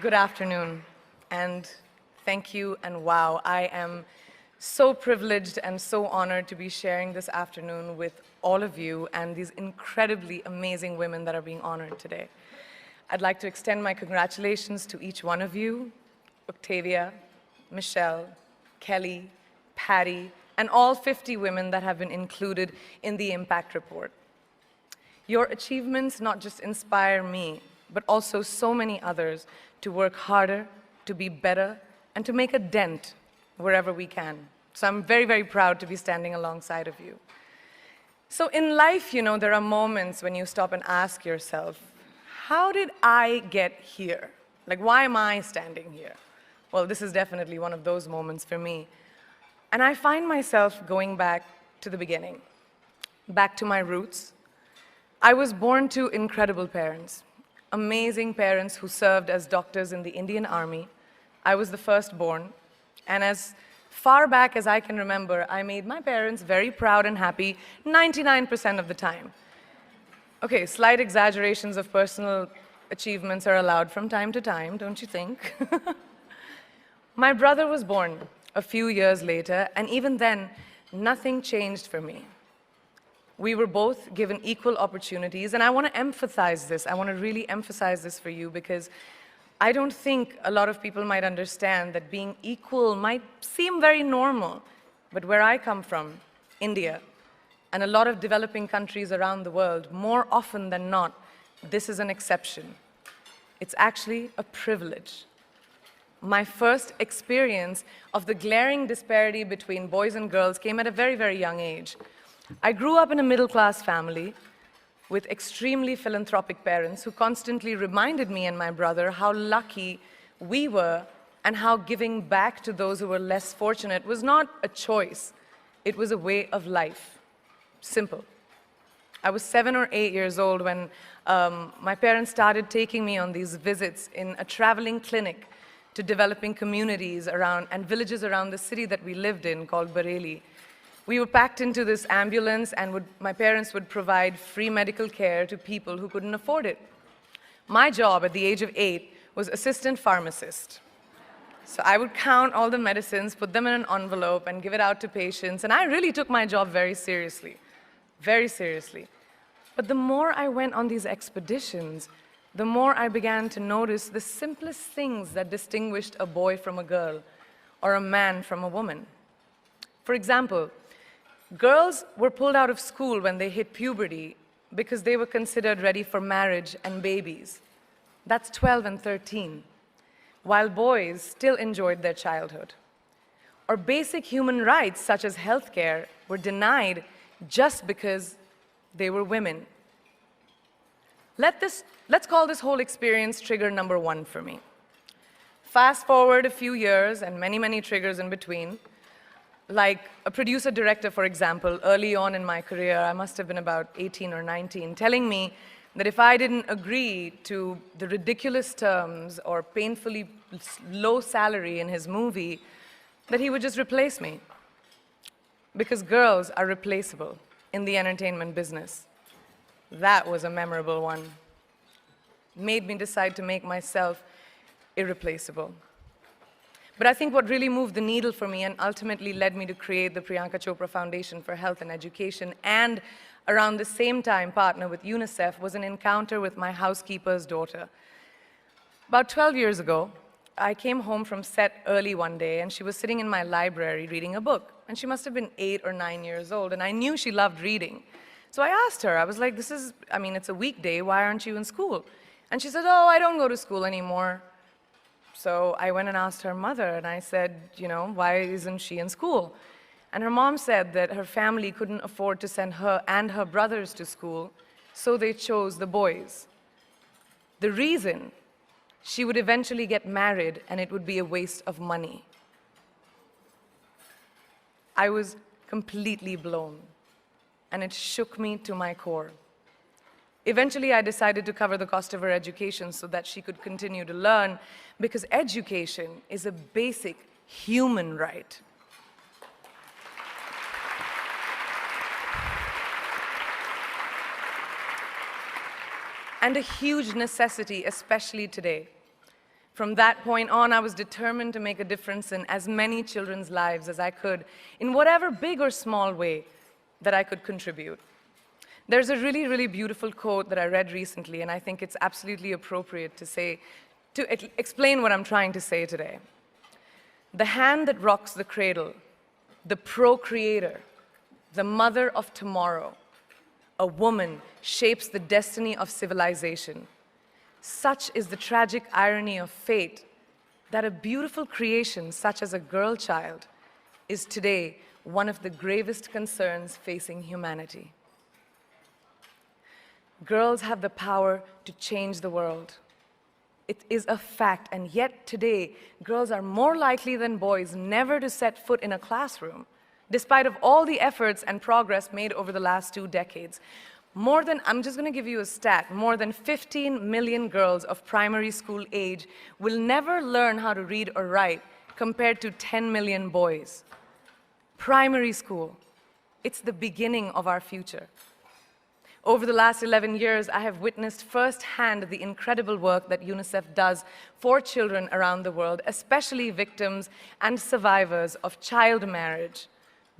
Good afternoon, and thank you, and wow, I am so privileged and so honored to be sharing this afternoon with all of you and these incredibly amazing women that are being honored today. I'd like to extend my congratulations to each one of you, Octavia, Michelle, Kelly, Patty, and all 50 women that have been included in the Impact Report. Your achievements not just inspire me, but also so many others to work harder, to be better, and to make a dent wherever we can. So I'm very, very proud to be standing alongside of you. So in life, you know, there are moments when you stop and ask yourself, how did I get here? Like, why am I standing here? Well, this is definitely one of those moments for me. And I find myself going back to the beginning, back to my roots. I was born to incredible parents, amazing parents who served as doctors in the Indian Army. I was the firstborn, and as far back as I can remember, I made my parents very proud and happy 99% of the time. Okay, slight exaggerations of personal achievements are allowed from time to time, don't you think? My brother was born a few years later, and even then, nothing changed for me. We were both given equal opportunities, and I want to emphasize this. I want to really emphasize this for you because I don't think a lot of people might understand that being equal might seem very normal. But where I come from, India, and a lot of developing countries around the world, more often than not, this is an exception. It's actually a privilege. My first experience of the glaring disparity between boys and girls came at a very, very young age. I grew up in a middle-class family with extremely philanthropic parents who constantly reminded me and my brother how lucky we were and how giving back to those who were less fortunate was not a choice. It was a way of life. Simple. I was 7 or 8 years old when my parents started taking me on these visits in a traveling clinic to developing communities around and villages around the city that we lived in called Bareilly. We were packed into this ambulance, and my parents would provide free medical care to people who couldn't afford it. My job at the age of 8 was assistant pharmacist. So I would count all the medicines, put them in an envelope, and give it out to patients, and I really took my job very seriously, very seriously. But the more I went on these expeditions, the more I began to notice the simplest things that distinguished a boy from a girl, or a man from a woman. For example, girls were pulled out of school when they hit puberty because they were considered ready for marriage and babies. That's 12 and 13, while boys still enjoyed their childhood. Or basic human rights, such as healthcare, were denied just because they were women. Let's call this whole experience trigger number 1 for me. Fast forward a few years and many, many triggers in between. Like a producer-director, for example, early on in my career, I must have been about 18 or 19, telling me that if I didn't agree to the ridiculous terms or painfully low salary in his movie, that he would just replace me. Because girls are replaceable in the entertainment business. That was a memorable one. Made me decide to make myself irreplaceable. But I think what really moved the needle for me and ultimately led me to create the Priyanka Chopra Foundation for Health and Education, and around the same time partner with UNICEF, was an encounter with my housekeeper's daughter. About 12 years ago, I came home from set early one day, and she was sitting in my library reading a book. And she must have been 8 or 9 years old, and I knew she loved reading. So I asked her, I was like, it's a weekday, why aren't you in school? And she said, oh, I don't go to school anymore. So I went and asked her mother, and I said, why isn't she in school? And her mom said that her family couldn't afford to send her and her brothers to school, so they chose the boys. The reason, she would eventually get married, and it would be a waste of money. I was completely blown, and it shook me to my core. Eventually, I decided to cover the cost of her education so that she could continue to learn, because education is a basic human right. And a huge necessity, especially today. From that point on, I was determined to make a difference in as many children's lives as I could, in whatever big or small way that I could contribute. There's a really, really beautiful quote that I read recently, and I think it's absolutely appropriate to explain what I'm trying to say today. The hand that rocks the cradle, the procreator, the mother of tomorrow, a woman shapes the destiny of civilization. Such is the tragic irony of fate that a beautiful creation such as a girl child is today one of the gravest concerns facing humanity. Girls have the power to change the world. It is a fact, and yet today, girls are more likely than boys never to set foot in a classroom, despite of all the efforts and progress made over the last 2 decades. I'm just gonna give you a stat, more than 15 million girls of primary school age will never learn how to read or write, compared to 10 million boys. Primary school, it's the beginning of our future. Over the last 11 years, I have witnessed firsthand the incredible work that UNICEF does for children around the world, especially victims and survivors of child marriage,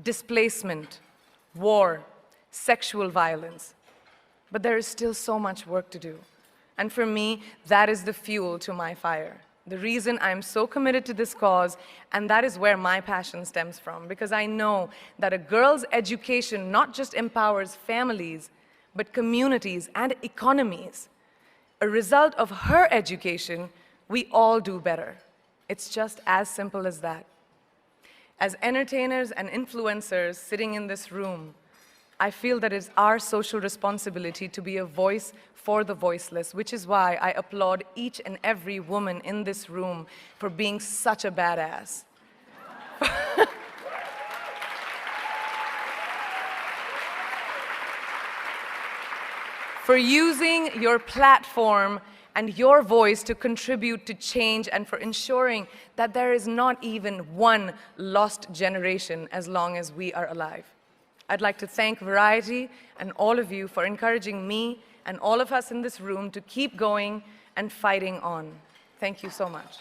displacement, war, sexual violence. But there is still so much work to do. And for me, that is the fuel to my fire. The reason I'm so committed to this cause, and that is where my passion stems from, because I know that a girl's education not just empowers families, but communities and economies. A result of her education, we all do better. It's just as simple as that. As entertainers and influencers sitting in this room, I feel that it's our social responsibility to be a voice for the voiceless, which is why I applaud each and every woman in this room for being such a badass. For using your platform and your voice to contribute to change, and for ensuring that there is not even one lost generation as long as we are alive. I'd like to thank Variety and all of you for encouraging me and all of us in this room to keep going and fighting on. Thank you so much.